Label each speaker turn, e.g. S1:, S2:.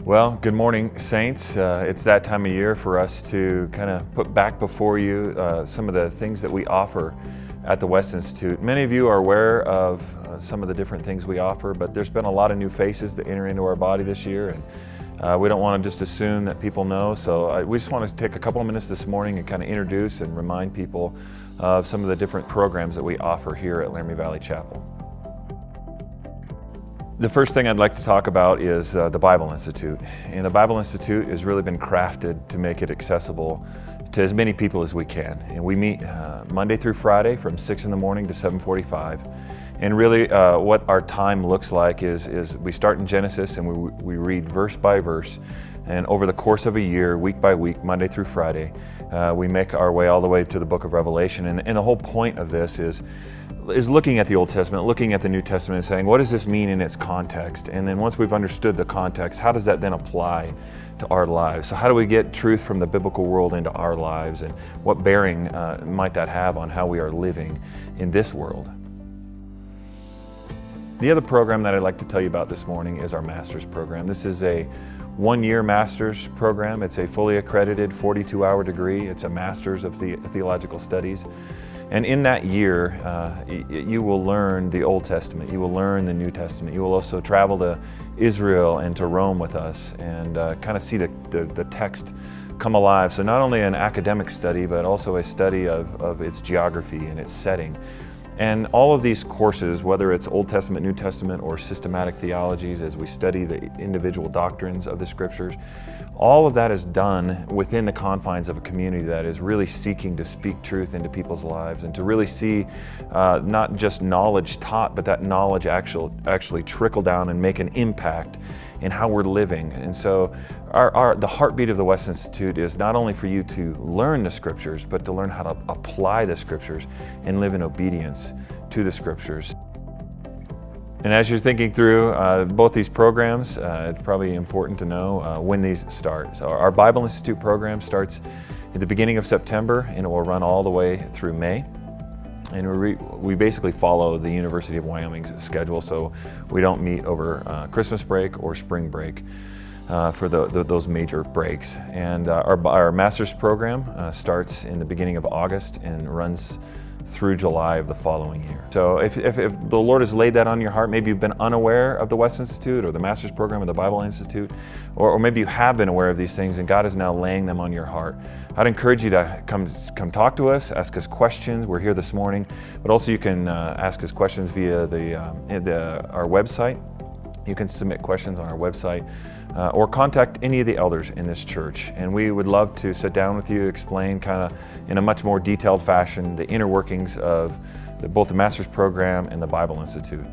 S1: Well, good morning, Saints. It's that time of year for us to kind of put back before you some of the things that we offer at the West Institute. Many of you are aware of some of the different things we offer, but there's been a lot of new faces that enter into our body this year, and we don't want to just assume that people know. So we just want to take a couple of minutes this morning and kind of introduce and remind people of some of the different programs that we offer here at Laramie Valley Chapel. The first thing I'd like to talk about is the Bible Institute. And the Bible Institute has really been crafted to make it accessible to as many people as we can. And we meet Monday through Friday from 6 in the morning to 7:45. And really what our time looks like is we start in Genesis and we read verse by verse. And over the course of a year, week by week, Monday through Friday, we make our way all the way to the book of Revelation. And the whole point of this is looking at the Old Testament, looking at the New Testament and saying, what does this mean in its context? And then once we've understood the context, how does that then apply to our lives? So how do we get truth from the biblical world into our lives, and what bearing might that have on how we are living in this world? The other program that I'd like to tell you about this morning is our master's program. This is a one-year master's program. It's a fully accredited 42-hour degree. It's a master's of theological studies. And in that year, you will learn the Old Testament, you will learn the New Testament, you will also travel to Israel and to Rome with us and kind of see the text come alive. So not only an academic study, but also a study of its geography and its setting. And all of these courses, whether it's Old Testament, New Testament, or systematic theologies as we study the individual doctrines of the Scriptures, all of that is done within the confines of a community that is really seeking to speak truth into people's lives and to really see not just knowledge taught, but that knowledge actually trickle down and make an impact in how we're living. And so the heartbeat of the West Institute is not only for you to learn the Scriptures, but to learn how to apply the Scriptures and live in obedience to the Scriptures. And as you're thinking through both these programs, it's probably important to know when these start. So our Bible Institute program starts at the beginning of September, and it will run all the way through May. And we basically follow the University of Wyoming's schedule, so we don't meet over Christmas break or spring break for those major breaks. And our master's program starts in the beginning of August and runs through July of the following year. So if the Lord has laid that on your heart, maybe you've been unaware of the West Institute or the Master's Program of the Bible Institute, or maybe you have been aware of these things and God is now laying them on your heart, I'd encourage you to come talk to us, ask us questions. We're here this morning, but also you can ask us questions via our website. You can submit questions on our website or contact any of the elders in this church. And we would love to sit down with you, explain kind of in a much more detailed fashion the inner workings of both the Master's Program and the Bible Institute.